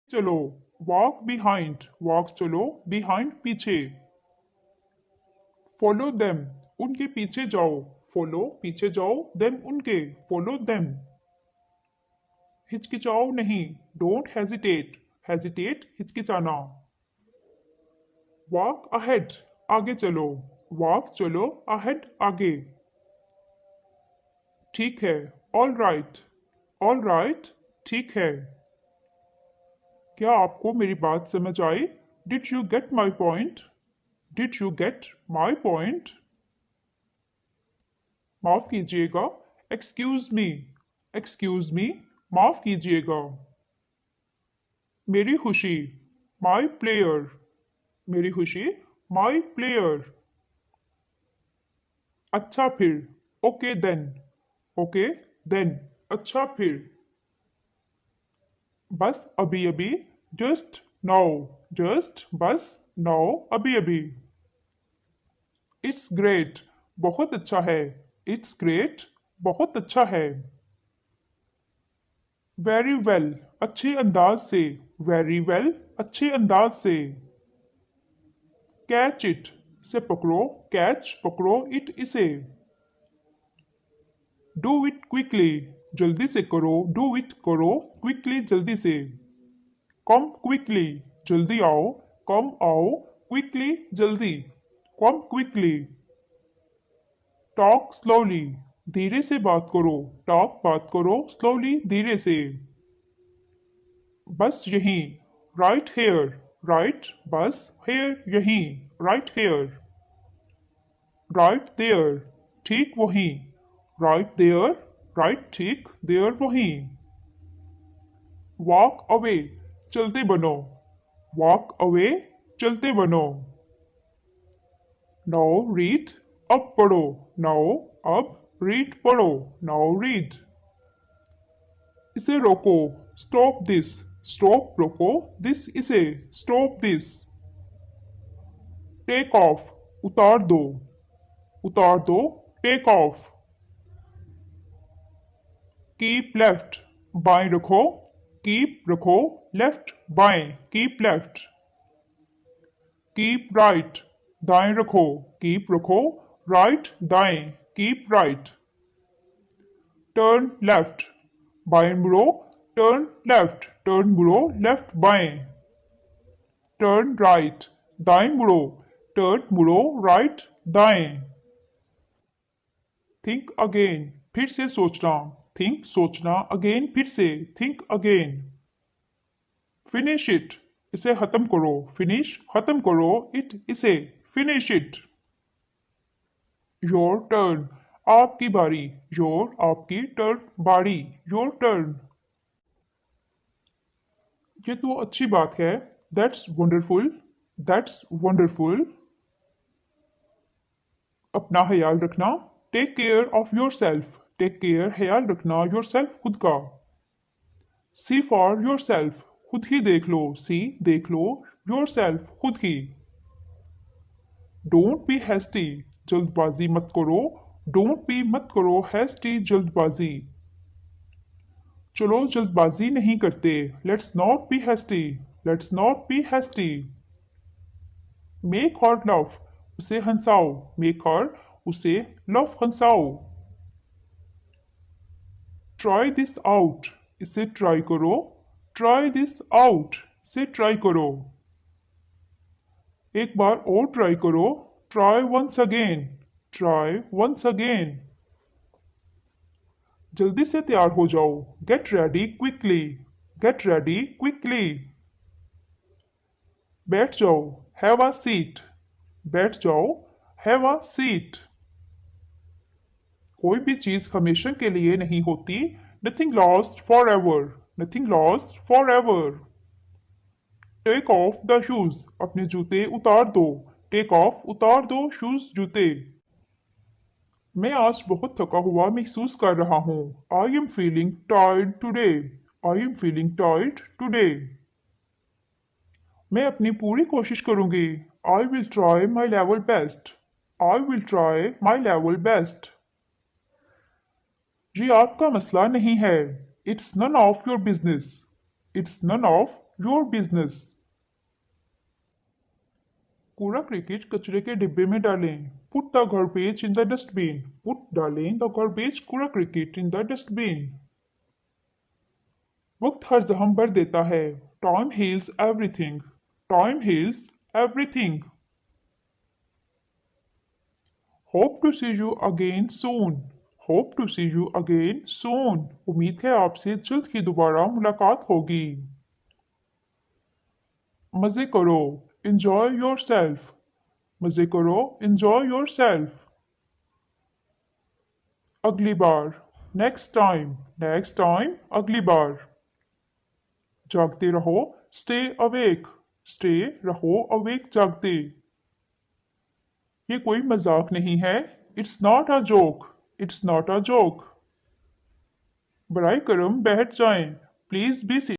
चलो, walk behind, walk चलो, behind पीछे। फॉलो देम, उनके पीछे जाओ, फॉलो पीछे जाओ, देम उनके, फॉलो देम। हिचकिचाओ नहीं, डोंट हेजिटेट, हेजिटेट हिचकिचाना। वॉक अहेड, आगे चलो, वॉक चलो, अहेड आगे। ठीक है, ऑल राइट, ऑल राइट ठीक है। क्या आपको मेरी बात समझ आई? Did you get my point? Did you get my point? माफ कीजिएगा, एक्सक्यूज मी, माफ कीजिएगा। मेरी खुशी, माई प्लेयर, मेरी खुशी, माई प्लेयर। अच्छा फिर, ओके देन, ओके देन, अच्छा फिर। बस अभी अभी, जस्ट नाउ, जस्ट बस नाउ, अभी अभी। इट्स ग्रेट, बहुत अच्छा है, इट्स ग्रेट, बहुत अच्छा है। वेरी वेल, अच्छे अंदाज से, वेरी वेल, अच्छे अंदाज से। कैच इट, इसे पकड़ो, कैच पकड़ो इट, इसे। डू इट क्विकली, जल्दी से करो, डू इट करो, क्विकली जल्दी से। कम क्विकली, जल्दी आओ, कम आओ, क्विकली जल्दी, कम क्विकली। टॉक स्लोली, धीरे से बात करो, टॉक बात करो, स्लोली धीरे से। बस यहीं, राइट हेयर, राइट बस हेयर यहीं, राइट हेयर। राइट देयर, ठीक वहीं, राइट देयर, राइट ठीक, देयर वहीं। वॉक अवे, चलते बनो, वॉक अवे, चलते बनो। नाउ रीड, अब पढ़ो, नाउ अब रीड पढ़ो, नाउ रीड। इसे रोको, स्टॉप दिस, स्टॉप रोको, दिस इसे, स्टॉप दिस। टेक ऑफ, उतार दो, टेक ऑफ। कीप लेफ्ट, बाएं रखो, कीप रखो, लेफ्ट बाएं, कीप लेफ्ट। कीप राइट, दाएं रखो, कीप रखो, राइट दाएं, कीप राइट। टर्न लेफ्ट, बाएं मुड़ो, टर्न मुड़ो, लेफ्ट बाएं। टर्न राइट, दाएं मुड़ो, टर्न मुड़ो, राइट दाएं। थिंक अगेन, फिर से सोचना, थिंक सोचना, अगेन फिर से, थिंक अगेन। फिनिश इट, इसे खत्म करो, फिनिश खत्म करो, इट इसे, फिनिश इट। योर टर्न, आपकी बारी, योर आपकी, टर्न बारी, योर टर्न। ये तो अच्छी बात है, दैट्स वंडरफुल, दैट्स वंडरफुल। अपना ख्याल रखना, take care of yourself, take care ख्याल रखना, योर सेल्फ खुद का। सी फॉर योर सेल्फ, खुद ही देख लो, सी देख लो, योर सेल्फ खुद ही। डोंट बी हैस्टी, जल्दबाजी मत करो, डोंट बी मत करो, हैस्टी जल्दबाजी। चलो जल्दबाजी नहीं करते, let's not be hasty, let's not be hasty. Make her love, उसे हंसाओ, मेक हर, उसे लव हंसाओ। ट्राई दिस आउट, इसे ट्राई करो, ट्राई दिस आउट, इसे ट्राई करो। एक बार और ट्राई करो, try once again, try once again. जल्दी से तैयार हो जाओ, get ready quickly, get ready quickly. बैठ जाओ, हैव अ सीट, बैठ जाओ, हैव अ सीट। कोई भी चीज हमेशा के लिए नहीं होती, nothing lost forever, nothing lost forever. Take off the shoes, अपने जूते उतार दो, टेक ऑफ उतार दो शूज जूते। मैं आज बहुत थका हुआ महसूस कर रहा हूँ, I am feeling tired today, I am feeling tired today. मैं अपनी पूरी कोशिश करूंगी, I will try my level best, I will try my level best. ये आपका मसला नहीं है, it's none of your business, it's none of your business. कूड़ा क्रिकेट कचरे के डिब्बे में डालें। Put the garbage in the dustbin. Put डालें द गार्बेज कूड़ा क्रिकेट इन द डस्टबिन। वक्त हर जख्म भर देता है। Time heals everything. Time heals everything. Hope to see you again soon. Hope to see you again soon. उम्मीद है आपसे जल्द ही दोबारा मुलाकात होगी। मज़े करो। Enjoy yourself. मज़े करो। Enjoy yourself. अगली बार। Next time. Next time. अगली बार। जागते रहो। Stay awake. Stay रहो awake जागते। ये कोई मजाक नहीं है। It's not a joke. It's not a joke. बराए करम बैठ जाएं। Please be seated.